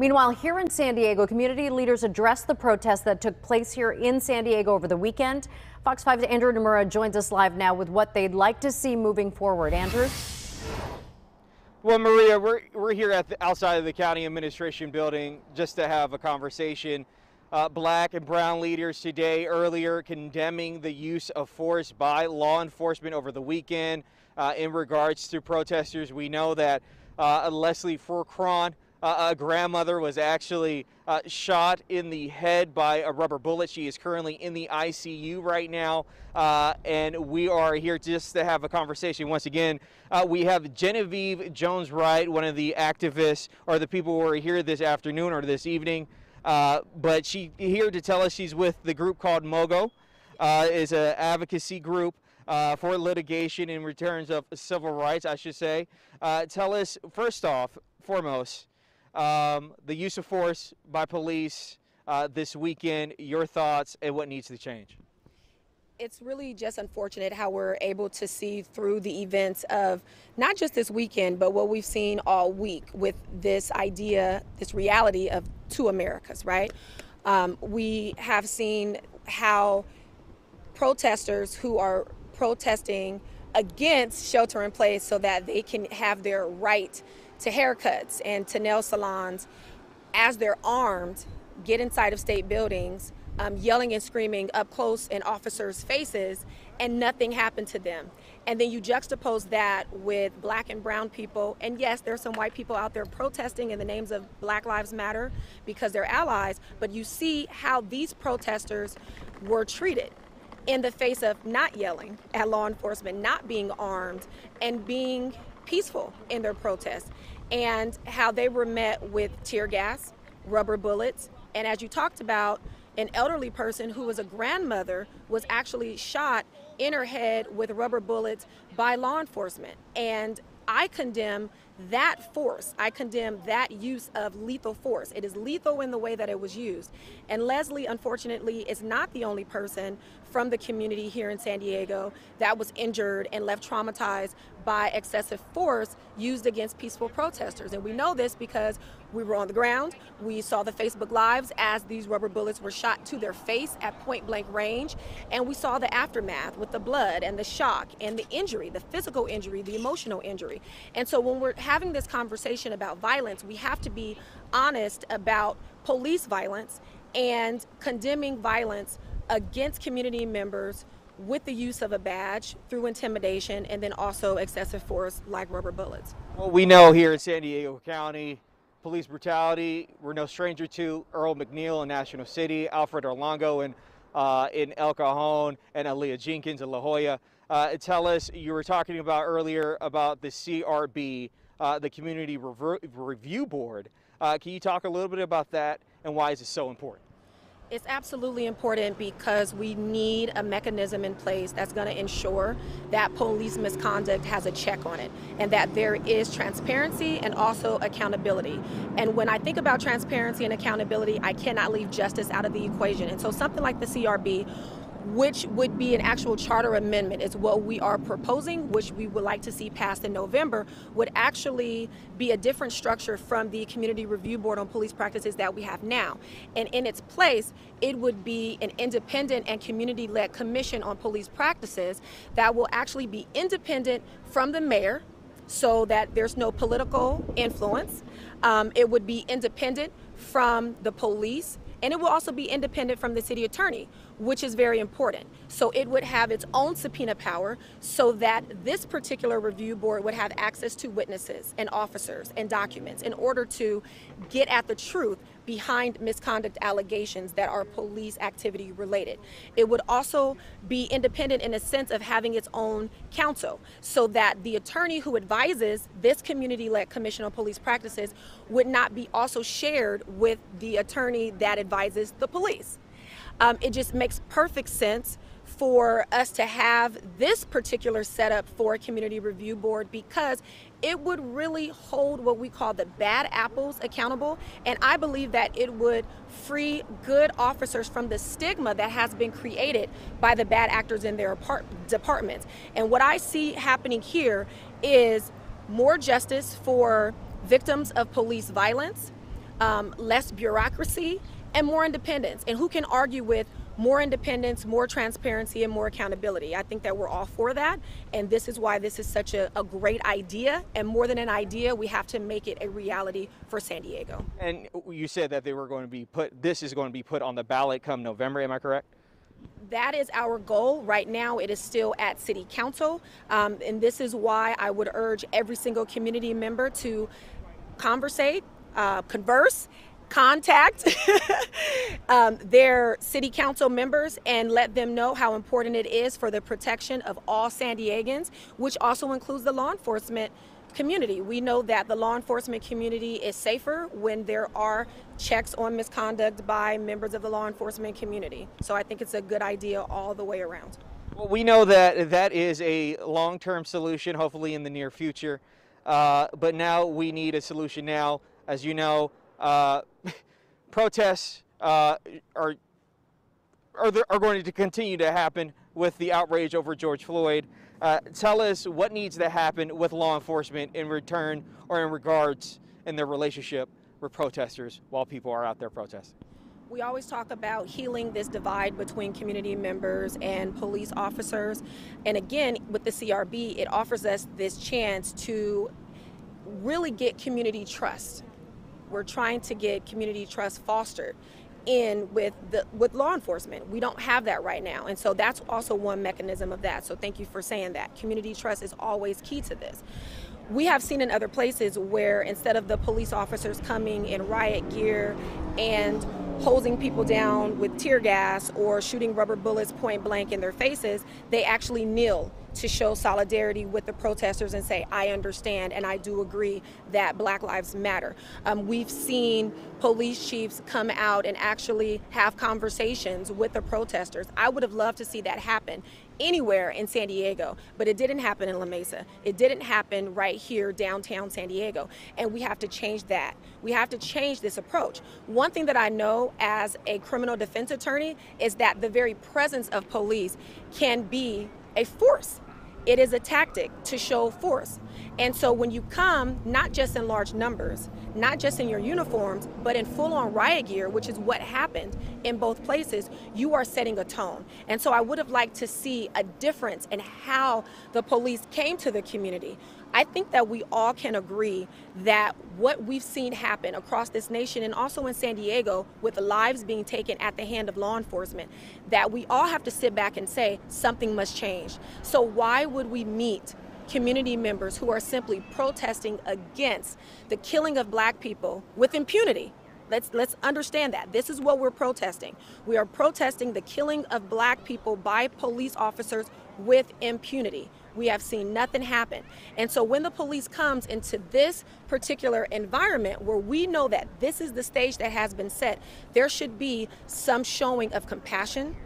Meanwhile, here in San Diego, community leaders addressed the protests that took place here in San Diego over the weekend. Fox 5's Andrew Nomura joins us live now with what they'd like to see moving forward. Andrew? Well, Maria, we're here at outside of the county administration building just to have a conversation. Black and brown leaders today earlier condemning the use of force by law enforcement over the weekend in regards to protesters. We know that Leslie Forcron, a grandmother, was actually shot in the head by a rubber bullet. She is currently in the ICU right now, and we are here just to have a conversation. Once again, we have Genevieve Jones-Wright, one of the activists or the people who are here this afternoon or this evening, but she's here to tell us she's with the group called MOGO, is an advocacy group for litigation in returns of civil rights, I should say. Tell us, foremost, the use of force by police this weekend, your thoughts and what needs to change. It's really just unfortunate how we're able to see through the events of not just this weekend, but what we've seen all week with this idea, this reality of two Americas, right? We have seen how protesters who are protesting against shelter in place so that they can have their right to haircuts and to nail salons, as they're armed, get inside of state buildings, yelling and screaming up close in officers' faces, and nothing happened to them. And then you juxtapose that with black and brown people, and yes, there's some white people out there protesting in the names of Black Lives Matter because they're allies, but you see how these protesters were treated in the face of not yelling at law enforcement, not being armed, and being peaceful in their protests, and how they were met with tear gas, rubber bullets, and as you talked about, an elderly person who was a grandmother was actually shot in her head with rubber bullets by law enforcement. And I condemn that force. I condemn that use of lethal force. It is lethal in the way that it was used. And Leslie, unfortunately, is not the only person from the community here in San Diego that was injured and left traumatized by excessive force used against peaceful protesters. And we know this because we were on the ground. We saw the Facebook Lives as these rubber bullets were shot to their face at point blank range. And we saw the aftermath with the blood and the shock and the injury, the physical injury, the emotional injury. And so when we're having this conversation about violence, we have to be honest about police violence and condemning violence against community members with the use of a badge through intimidation and then also excessive force like rubber bullets. Well, we know here in San Diego County, police brutality, we're no stranger to. Earl McNeil in National City, Alfred Orlongo in El Cajon, and Aaliyah Jenkins in La Jolla. Tell us, you were talking about earlier about the CRB, the Community Review Board. Can you talk a little bit about that and why is it so important? It's absolutely important because we need a mechanism in place that's going to ensure that police misconduct has a check on it and that there is transparency and also accountability. And when I think about transparency and accountability, I cannot leave justice out of the equation. And so something like the CRB, which would be an actual charter amendment, is what we are proposing, which we would like to see passed in November, would actually be a different structure from the Community Review Board on Police Practices that we have now. And in its place, it would be an independent and community-led commission on police practices that will actually be independent from the mayor so that there's no political influence. It would be independent from the police, and it will also be independent from the city attorney, which is very important. So it would have its own subpoena power so that this particular review board would have access to witnesses and officers and documents in order to get at the truth behind misconduct allegations that are police activity related. It would also be independent in a sense of having its own counsel so that the attorney who advises this community-led commission on police practices would not be also shared with the attorney that advises the police. It just makes perfect sense for us to have this particular setup for a community review board because it would really hold what we call the bad apples accountable, and I believe that it would free good officers from the stigma that has been created by the bad actors in their departments. And what I see happening here is more justice for victims of police violence, less bureaucracy, and more independence. And who can argue with more independence, more transparency, and more accountability? I think that we're all for that, and this is why this is such a great idea. And more than an idea, we have to make it a reality for San Diego. And you said that this is going to be put on the ballot come November, am I correct? That is our goal. Right now, it is still at City Council, and this is why I would urge every single community member to conversate, converse, contact their City Council members and let them know how important it is for the protection of all San Diegans, which also includes the law enforcement community. We know that the law enforcement community is safer when there are checks on misconduct by members of the law enforcement community. So I think it's a good idea all the way around. Well, we know that that is a long-term solution, hopefully in the near future. But now we need a solution now. As you know, protests are going to continue to happen with the outrage over George Floyd. Tell us what needs to happen with law enforcement in return or in regards in their relationship with protesters while people are out there protesting. We always talk about healing this divide between community members and police officers. And again, with the CRB, it offers us this chance to really get community trust. We're trying to get community trust fostered with law enforcement. We don't have that right now, and so that's also one mechanism of that. So thank you for saying that. Community trust is always key to this. We have seen in other places where instead of the police officers coming in riot gear and hosing people down with tear gas or shooting rubber bullets point blank in their faces, they actually kneel to show solidarity with the protesters and say, I understand and I do agree that Black Lives Matter. We've seen police chiefs come out and actually have conversations with the protesters. I would have loved to see that happen anywhere in San Diego, but it didn't happen in La Mesa. It didn't happen right here downtown San Diego, and we have to change that. We have to change this approach. One thing that I know as a criminal defense attorney is that the very presence of police can be a force. It is a tactic to show force. And so when you come, not just in large numbers, not just in your uniforms, but in full-on riot gear, which is what happened in both places, you are setting a tone. And so I would have liked to see a difference in how the police came to the community. I think that we all can agree that what we've seen happen across this nation and also in San Diego with lives being taken at the hand of law enforcement, that we all have to sit back and say something must change. So why would we meet community members who are simply protesting against the killing of Black people with impunity? Let's understand that. This is what we're protesting. We are protesting the killing of Black people by police officers with impunity. We have seen nothing happen. And so when the police comes into this particular environment where we know that this is the stage that has been set, there should be some showing of compassion,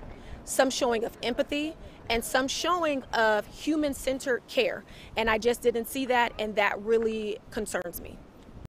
some showing of empathy, and some showing of human-centered care. And I just didn't see that, and that really concerns me.